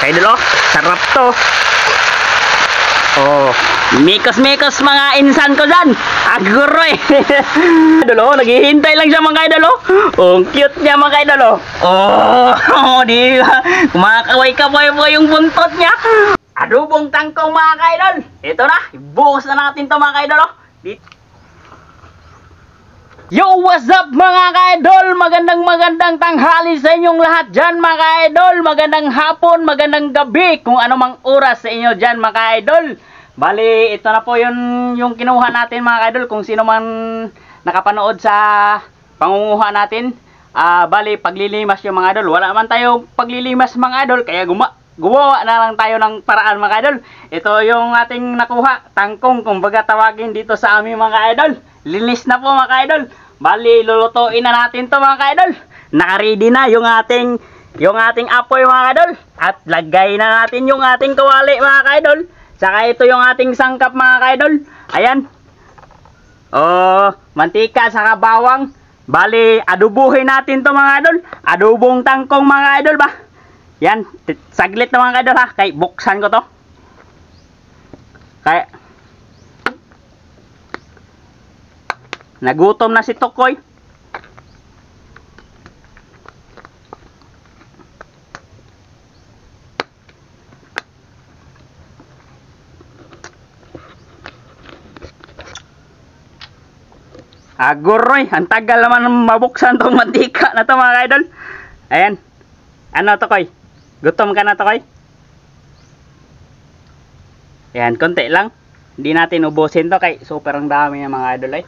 Kay idol, sarap to. Oh, mikos-mikos mga insan ko dyan. Aguroy. Idol, naghihintay lang siya mga idol. Ang cute niya mga idol. Di ba? Kumakaway-kaway po yung buntot niya. Adobong tangkong mga idol. Ito na, ibuhos na natin to mga idol. Yo, what's up mga ka-idol? Magandang tanghali sa inyong lahat dyan mga ka-idol. Magandang hapon, magandang gabi, kung ano mang oras sa inyo dyan mga ka-idol. Bali, ito na po yung kinuha natin mga ka-idol. Kung sino man nakapanood sa pangunguha natin. Bali, paglilimas yung mga idol. Wala man tayo paglilimas mga idol, kaya gumawa na lang tayo ng paraan mga idol. Ito yung ating nakuha, tangkong, kumbaga tawagin dito sa aming mga idol. Linis na po mga idol. Bali, lulutuin na natin to mga idol. Naka-ready na yung ating apoy mga idol. At lagay na natin yung ating kawali mga idol. Saka ito yung ating sangkap mga idol. Ayan. Mantika saka bawang. Bali, adubuhin natin to mga idol. Adubong tangkong mga idol ba? Yan, saglit na mga idol ha. Kaya buksan ko to. Kaya nagutom na si Tokoy. Aguroy, ang tagal naman mabuksan tong mantika na to mga idol. Ayan. Ano Tokoy? Gutom ka na Tokoy? Ayan, konti lang. Hindi natin ubusin to kay super ang dami ng mga idol ay.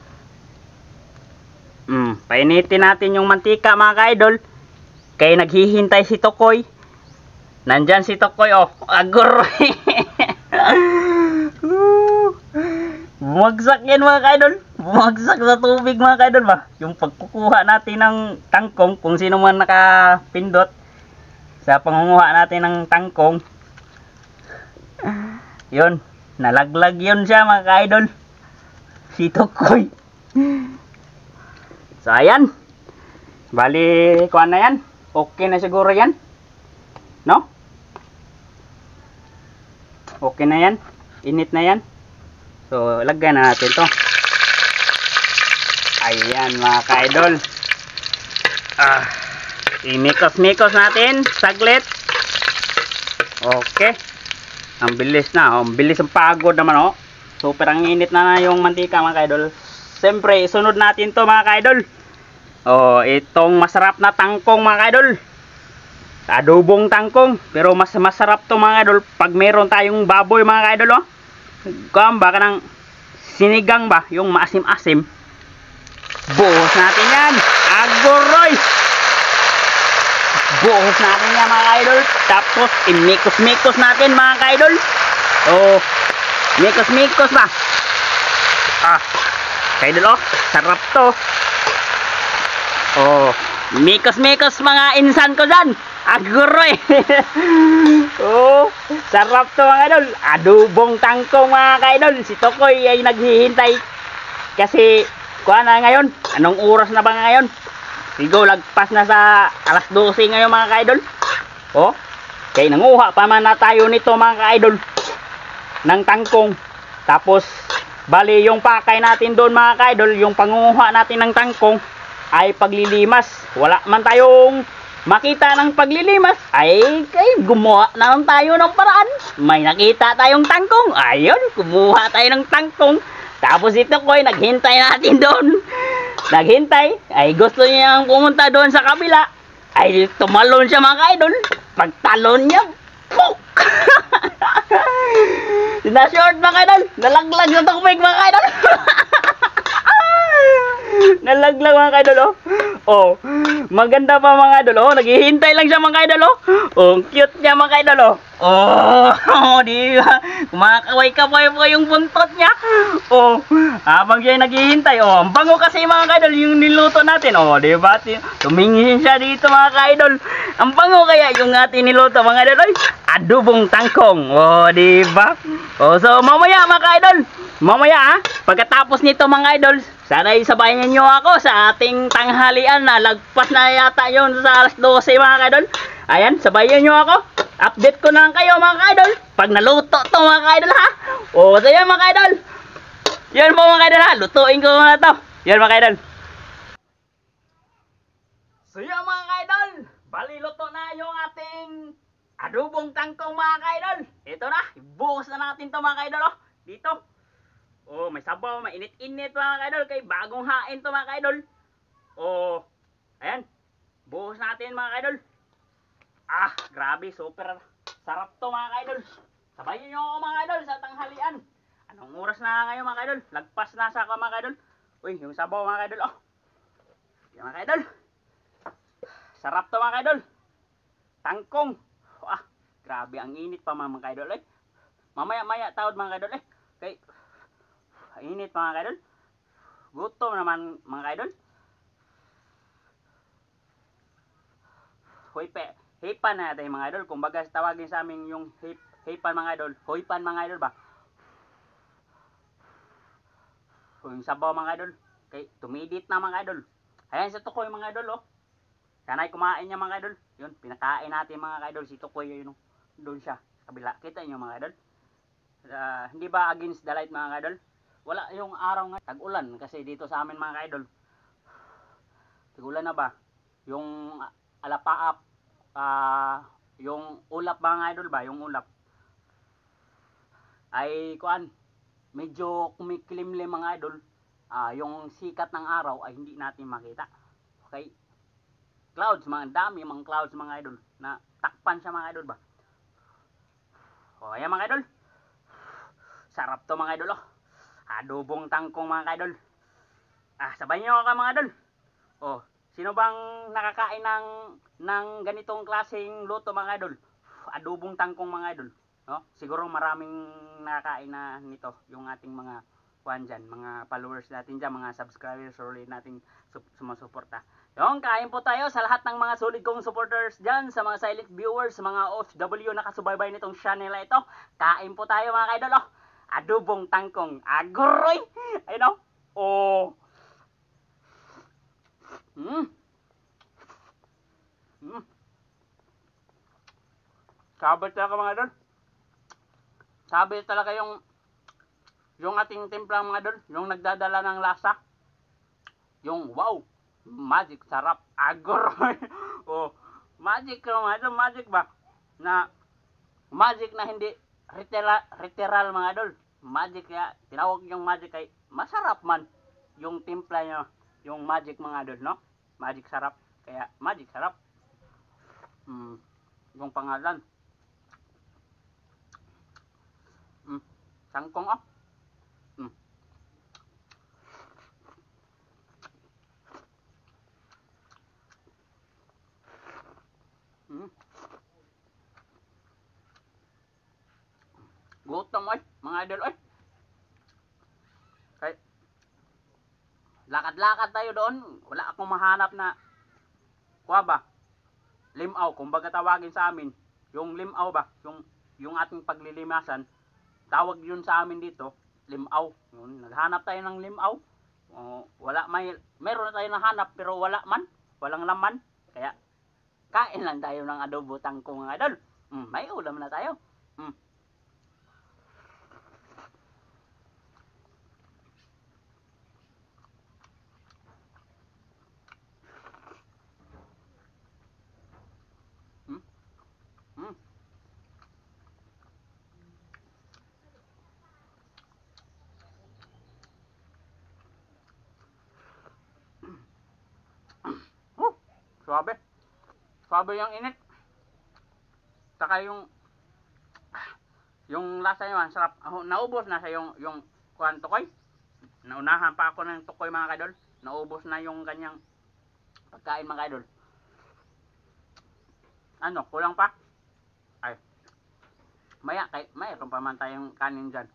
Painitin natin yung mantika mga ka-idol. Kaya naghihintay si Tokoy. Nandyan si Tokoy, aguroy. Bumagsak yan mga ka-idol. Bumagsak sa tubig mga ka-idol ba. Yung pagkukuha natin ng tangkong, kung sino man nakapindot sa pangunguha natin ng tangkong, yun, nalaglag yun siya mga ka-idol, si Tokoy. So ayan, bali kuha na yan, okay na siguro yan, no? Okay na yan, init na yan. So lagay na natin to. Ayan mga ka-idol. Imikos-mikos natin saglit. Okay, ang bilis na, ang bilis, ang pagod naman super ang init na yung mantika mga ka-idol. Siyempre, isunod natin to mga ka-idol. Itong masarap na tangkong mga ka-idol. Adobong tangkong. Pero mas masarap to mga ka-idol pag meron tayong baboy mga ka-idol. Baka ng sinigang ba, yung maasim-asim. Buhos natin yan. Aguroy. Buhos natin yan mga ka-idol. Tapos, imikos-mikos natin mga ka-idol. Mikos-mikos ba? Ka-idol, sarap to. Mikos-mikos mga insan ko dyan. Aguroy. Sarap to mga idol. Adobong tangkong mga ka-idol. Si Tokoy ay naghihintay. Kasi, kuha na ngayon. Anong oras na ba ngayon? Sigo, lagpas na sa alas 12 ngayon mga ka-idol. Kaya nanguha pa man na tayo nito mga ka-idol. Ng tangkong. Tapos, bali yung pakay natin doon mga ka-idol, yung pangunguha natin ng tangkong ay paglilimas. Wala man tayong makita ng paglilimas, ay gumawa na lang tayo ng paraan. May nakita tayong tangkong, ayun, kumuha tayo ng tangkong. Tapos ito ko ay naghintay natin doon. Naghintay, ay gusto niya pumunta doon sa kabila. Ay tumalon siya mga ka-idol. Pagtalon niya, puk! Na-short mga ka-idol. Nalaglag sa tubig mga ka-idol. Nalaglag mga ka-idol. Maganda pa mga idol. Naghihintay lang siya mga idol. Cute niya mga idol. Di ba? Kumakaway-kaway po yung buntot niya. Habang siya naghihintay. Ang bango kasi mga idol yung niluto natin. Di ba? Tumingin siya dito mga idol. Ang bango kaya yung ating niluto mga idol. Adobong tangkong. Di ba? So mamaya mga idol. Mamaya pagkatapos nito mga idol, sana isabayan niyo ako sa ating tanghalian na lagpas na yata yon sa alas 12 mga idol. Ayan, sabayan nyo ako. Update ko na lang kayo mga ka-idol. Pag naluto to mga ka-idol ha. O, so yan mga ka-idol. Yan po mga ka-idol ha. Lutuin ko muna to. Yan mga ka-idol. So yan mga ka-idol. Bali luto na yung ating adobong tangkong mga ka-idol. Ito na. Ibuhos na natin to mga ka-idol. Oh. Dito. Oh, may sabaw. Mainit-init mga ka-idol. Kay bagong hain to mga ka-idol. Oh, ayan. Buhos natin mga ka-idol. Ah, grabe, super sarap to mga ka-idol. Sabayan nyo ako mga ka-idol sa tanghalian. Anong oras na ngayon mga ka-idol? Lagpas na sa ako mga ka-idol. Uy, yung sabaw mga ka-idol. Oh. Yan mga ka-idol. Sarap to mga ka-idol. Tangkong. Ah, grabe, ang init pa mga ka-idol. Eh. Mamaya-maya tawad mga ka-idol. Eh. Kay, init mga ka-idol. Gutom naman mga ka-idol. Hipan na natin mga idol. Kung baga tawagin sa amin yung hipan mga idol. Hoipan mga idol ba? Yung sabaw mga idol. Okay, tumidit na mga idol. Ayan si Tukoy mga idol oh. Sana'y kumain niya mga idol. Yun, pinakain natin mga idol. Si Tukoy yun doon siya. Sa kabila. Kita niyo mga idol. Hindi ba against the light mga idol? Wala yung araw nga. Tag-ulan kasi dito sa amin mga idol. Tag-ulan na ba? Yung alapaap. Yung ulap mga idol ba, yung ulap ay kuan medyo kumikilimlim mga idol. Yung sikat ng araw ay hindi natin makita. Okay, clouds, mga dami mga clouds mga idol na takpan siya mga idol ba. O ayan mga idol, sarap to mga idol oh. Adobong tangkong mga idol. Sabay nyo ako mga idol. Oh, sino bang nakakain ng ganitong klaseng luto mga idol? Adobong tangkong mga idol. No? Siguro maraming nakakain na nito yung ating mga kuan dyan, mga followers natin dyan, mga subscribers ulit nating sumusuporta. Yung kain po tayo sa lahat ng mga solid kong supporters dyan, sa mga silent viewers, sa mga OFW na kasubaybay nitong channel na ito. Kain po tayo mga idol. Oh. Adobong tangkong. Aguroy! Ayun oh. Sabi talaga mga idol. Sabi talaga yung ating timplang mga idol, yung nagdadala ng lasa. Yung wow, magic sarap. Aguroy. Oh, magic mga idol, magic ba? Na magic na hindi literal mga idol. Magic ya, tinawag yung magic ay masarap man yung timpla niya, yung magic mga idol, no? Magic sarap. Kaya magic sarap. Yung pangalan. Tangkong oh. Gutom ay, mga idol ay. Kay lakad-lakad tayo doon, wala akong mahanap na kuha ba? Limaw, kumbaga tawagin sa amin, yung limaw ba? Yung ating paglilimasan, tawag yun sa amin dito, limaw. Yun, naghanap tayo ng limaw. Meron na tayo nahanap pero wala man, walang laman. Kaya kain lang tayo ng adobo tangkong mga idol. May ulam na tayo. Suabe. Suabe yung init. Saka yung lasa niya, sarap. Naubos na sa yung kuhan tukoy. Naunahan pa ako ng tukoy mga kadol. Naubos na yung kanyang pagkain mga kadol. Ano, kulang pa? Ay. Mayroon pa man tayong kanin dyan.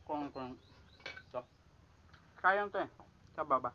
Kung so, sayang to eh. Sa baba.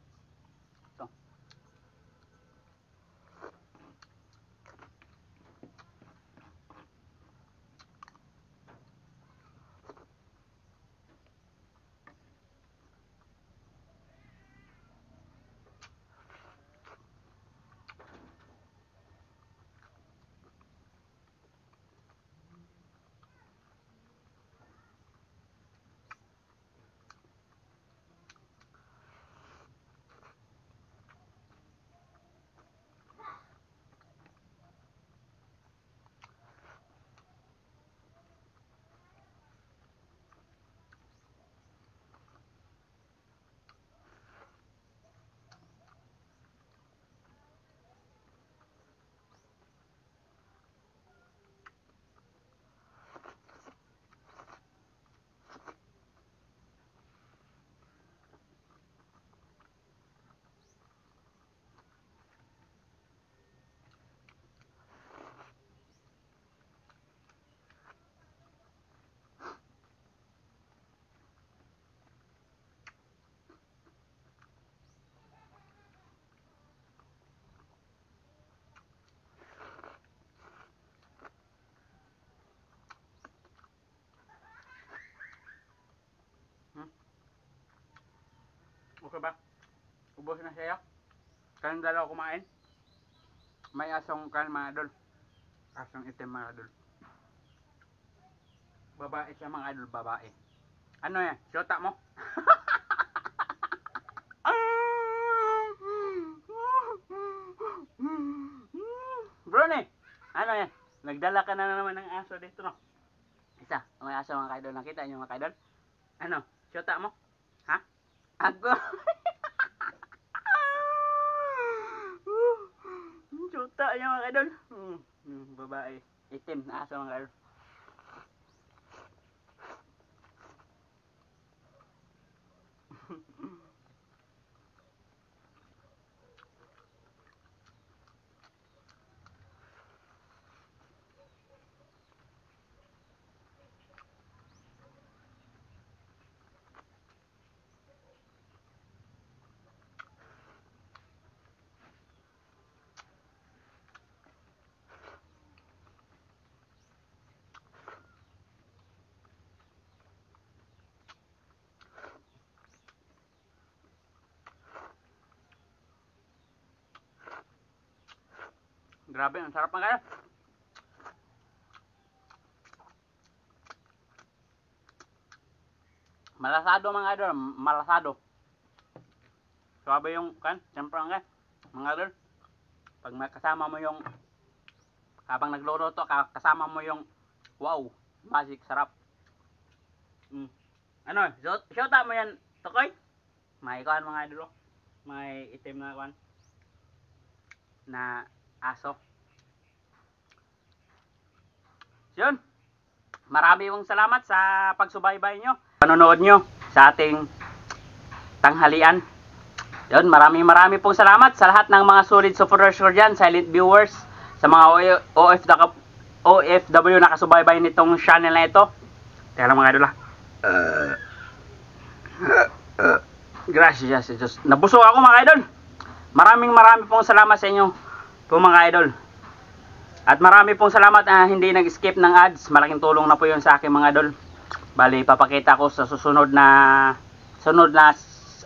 Okay ba? Ubos na siya. Kayong dalawa kumain. May asong kan mga idol. Asong itim mga idol. Babae siya mga idol, babae. Ano yan? Siyota mo? Brony, ano yan? Nagdala ka na naman ng aso dito, no? Isa, may aso mga idol. Nakita niyo mga idol? Ano? Siyota mo? Ha? Ako? Siyota niya mga idol. Babae. Itim na aso mga idol. Grabe, ang sarap mga idol. Malasado mga idol, malasado. Sabi yung kan, siyempre nga, mga idol. Pag may kasama mo yung, habang nagluluto ka, kasama mo yung, wow, magic, sarap. Ano, shota mo yan, Tokoy? May ikawan mga idol, may itim na kan, na aso. Yun. Marami pong salamat sa pagsubaybay nyo. Panonood nyo sa ating tanghalian. Yun, marami pong salamat sa lahat ng mga solid supporters ko dyan, silent viewers, sa mga OFW na kasubaybay nitong channel na ito. Teka lang mga idol ha. Gracias, Jesus. Nabusog ako mga idol. Marami pong salamat sa inyo po mga idol. At marami pong salamat na hindi nag-skip ng ads. Malaking tulong na po yun sa akin mga idol. Bali, papakita ko sa susunod na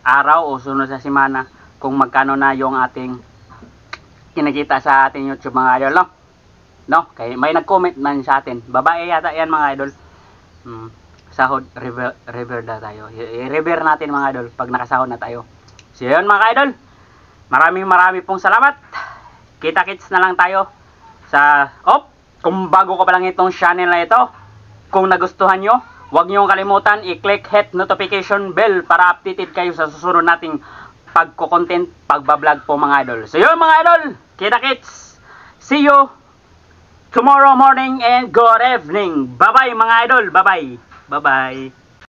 araw o sunod sa semana kung magkano na yung ating kinikita sa ating YouTube mga idol, no? No? Kaya may nag-comment man sa atin. Babae yata yan mga idol. Sahod, rever na tayo. I-rever natin mga idol pag nakasahod na tayo. So yun mga idol. Marami pong salamat. Kita-kits na lang tayo sa kung bago ka pa lang itong channel na ito, kung nagustuhan nyo, huwag nyo kalimutan i-click hit notification bell para updated kayo sa susunod nating pagko-content, pagbablog po mga idol. So yun mga idol, kita-kits. See you tomorrow morning and good evening. Bye-bye mga idol. Bye-bye. Bye-bye.